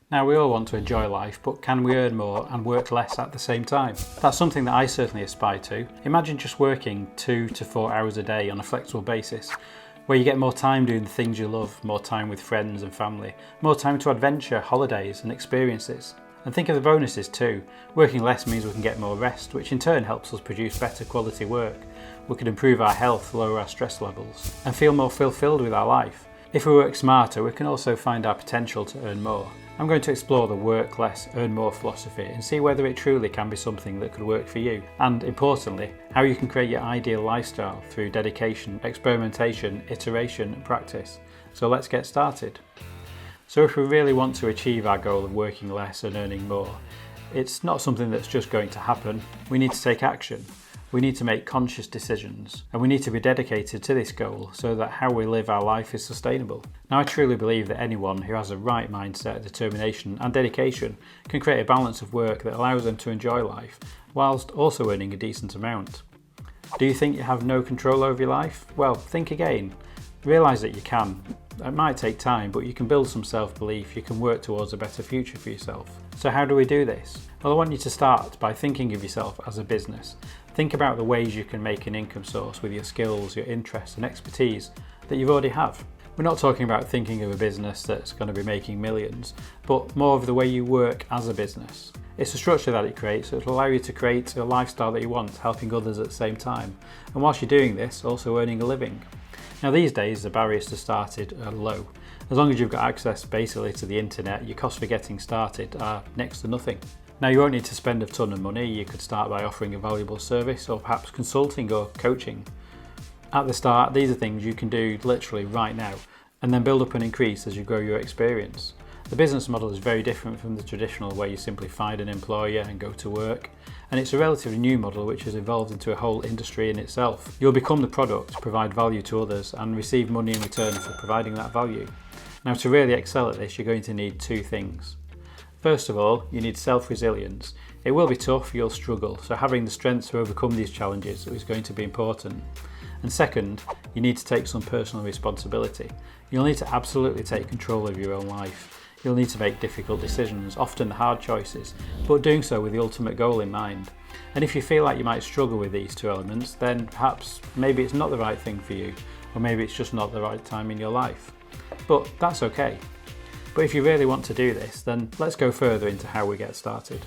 Now, we all want to enjoy life, but can we earn more and work less at the same time? That's something that I certainly aspire to. Imagine just working 2 to 4 hours a day on a flexible basis, where you get more time doing the things you love, more time with friends and family, more time to adventure, holidays and experiences. And think of the bonuses too. Working less means we can get more rest, which in turn helps us produce better quality work. We can improve our health, lower our stress levels, and feel more fulfilled with our life. If we work smarter, we can also find our potential to earn more. I'm going to explore the work less, earn more philosophy and see whether it truly can be something that could work for you. And importantly, how you can create your ideal lifestyle through dedication, experimentation, iteration and practice. So let's get started. So if we really want to achieve our goal of working less and earning more, it's not something that's just going to happen. We need to take action. We need to make conscious decisions, and we need to be dedicated to this goal so that how we live our life is sustainable. Now, I truly believe that anyone who has the right mindset, determination and dedication can create a balance of work that allows them to enjoy life whilst also earning a decent amount. Do you think you have no control over your life? Well, think again. Realise that you can. It might take time, but you can build some self-belief. You can work towards a better future for yourself. So how do we do this? Well, I want you to start by thinking of yourself as a business. Think about the ways you can make an income source with your skills, your interests and expertise that you already have. We're not talking about thinking of a business that's going to be making millions, but more of the way you work as a business. It's the structure that it creates that will allow you to create a lifestyle that you want, helping others at the same time. And whilst you're doing this, also earning a living. Now, these days, the barriers to started are low. As long as you've got access basically to the internet, your costs for getting started are next to nothing. Now, you won't need to spend a ton of money. You could start by offering a valuable service or perhaps consulting or coaching. At the start, these are things you can do literally right now and then build up and increase as you grow your experience. The business model is very different from the traditional where you simply find an employer and go to work. And it's a relatively new model which has evolved into a whole industry in itself. You'll become the product, provide value to others and receive money in return for providing that value. Now, to really excel at this, you're going to need two things. First of all, you need self-resilience. It will be tough, you'll struggle, so having the strength to overcome these challenges is going to be important. And second, you need to take some personal responsibility. You'll need to absolutely take control of your own life. You'll need to make difficult decisions, often hard choices, but doing so with the ultimate goal in mind. And if you feel like you might struggle with these two elements, then perhaps maybe it's not the right thing for you, or maybe it's just not the right time in your life. But that's okay. But if you really want to do this, then let's go further into how we get started.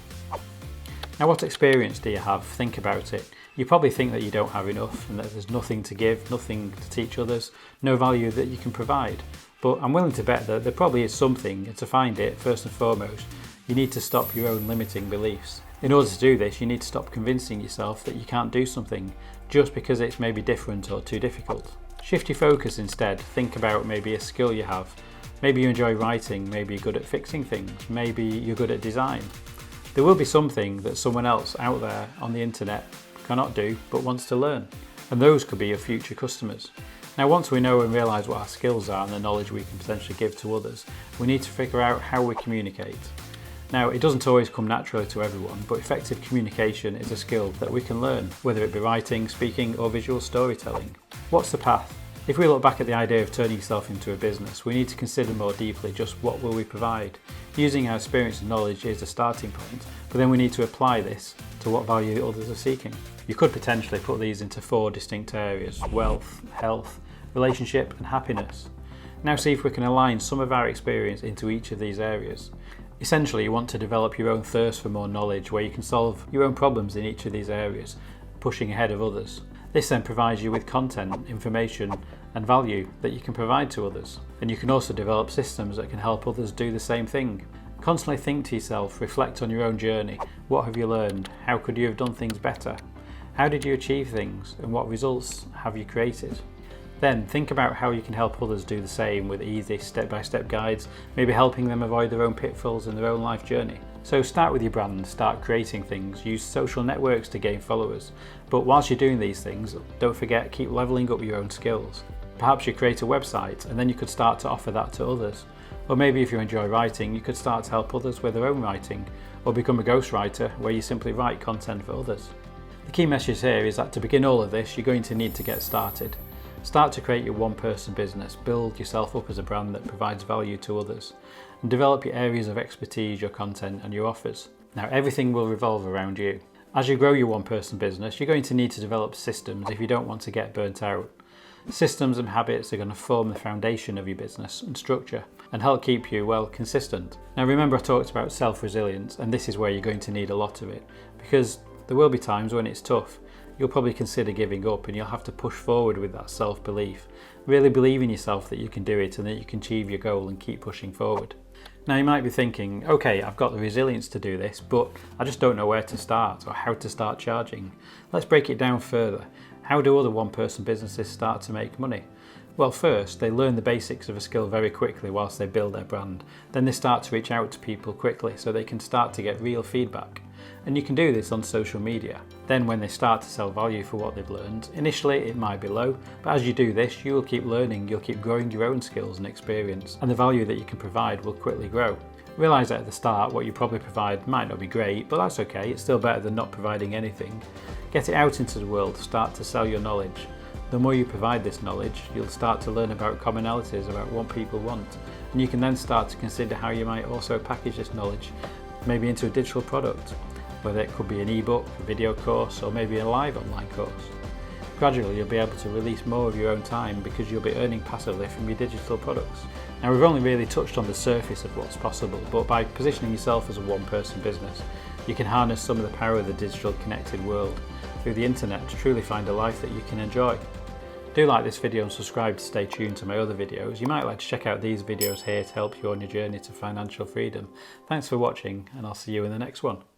Now, what experience do you have? Think about it. You probably think that you don't have enough and that there's nothing to give, nothing to teach others, no value that you can provide. But I'm willing to bet that there probably is something, and to find it, first and foremost, you need to stop your own limiting beliefs. In order to do this, you need to stop convincing yourself that you can't do something just because it's maybe different or too difficult. Shift your focus instead. Think about maybe a skill you have. Maybe you enjoy writing, maybe you're good at fixing things, maybe you're good at design. There will be something that someone else out there on the internet cannot do but wants to learn, and those could be your future customers. Now, once we know and realise what our skills are and the knowledge we can potentially give to others, we need to figure out how we communicate. Now, it doesn't always come naturally to everyone, but effective communication is a skill that we can learn, whether it be writing, speaking or visual storytelling. What's the path? If we look back at the idea of turning yourself into a business, we need to consider more deeply just what will we provide. Using our experience and knowledge is a starting point, but then we need to apply this to what value others are seeking. You could potentially put these into 4 distinct areas: wealth, health, relationship and happiness. Now see if we can align some of our experience into each of these areas. Essentially, you want to develop your own thirst for more knowledge where you can solve your own problems in each of these areas, pushing ahead of others. This then provides you with content, information and value that you can provide to others. And you can also develop systems that can help others do the same thing. Constantly think to yourself, reflect on your own journey. What have you learned? How could you have done things better? How did you achieve things? And what results have you created? Then think about how you can help others do the same with easy step-by-step guides, maybe helping them avoid their own pitfalls in their own life journey. So start with your brand, start creating things, use social networks to gain followers. But whilst you're doing these things, don't forget, keep leveling up your own skills. Perhaps you create a website and then you could start to offer that to others. Or maybe if you enjoy writing, you could start to help others with their own writing, or become a ghostwriter where you simply write content for others. The key message here is that to begin all of this, you're going to need to get started. Start to create your one-person business, build yourself up as a brand that provides value to others. and develop your areas of expertise, your content and your offers. Now everything will revolve around you. As you grow your one-person business, you're going to need to develop systems if you don't want to get burnt out. Systems and habits are going to form the foundation of your business and structure and help keep you, well, consistent. Now remember, I talked about self-resilience, and this is where you're going to need a lot of it, because there will be times when it's tough. You'll probably consider giving up, and you'll have to push forward with that self-belief. Really believe in yourself that you can do it and that you can achieve your goal and keep pushing forward. Now you might be thinking, okay, I've got the resilience to do this, but I just don't know where to start or how to start charging. Let's break it down further. How do other one-person businesses start to make money? Well, first, they learn the basics of a skill very quickly whilst they build their brand. Then they start to reach out to people quickly so they can start to get real feedback. And you can do this on social media. Then when they start to sell value for what they've learned, initially it might be low, but as you do this, you will keep learning, you'll keep growing your own skills and experience, and the value that you can provide will quickly grow. Realise that at the start what you probably provide might not be great, but that's okay, it's still better than not providing anything. Get it out into the world, start to sell your knowledge. The more you provide this knowledge, you'll start to learn about commonalities, about what people want, and you can then start to consider how you might also package this knowledge, maybe into a digital product, whether it could be an ebook, a video course, or maybe a live online course. Gradually you'll be able to release more of your own time because you'll be earning passively from your digital products. Now we've only really touched on the surface of what's possible, but by positioning yourself as a one-person business, you can harness some of the power of the digital connected world through the internet to truly find a life that you can enjoy. Do like this video and subscribe to stay tuned to my other videos. You might like to check out these videos here to help you on your journey to financial freedom. Thanks for watching, and I'll see you in the next one.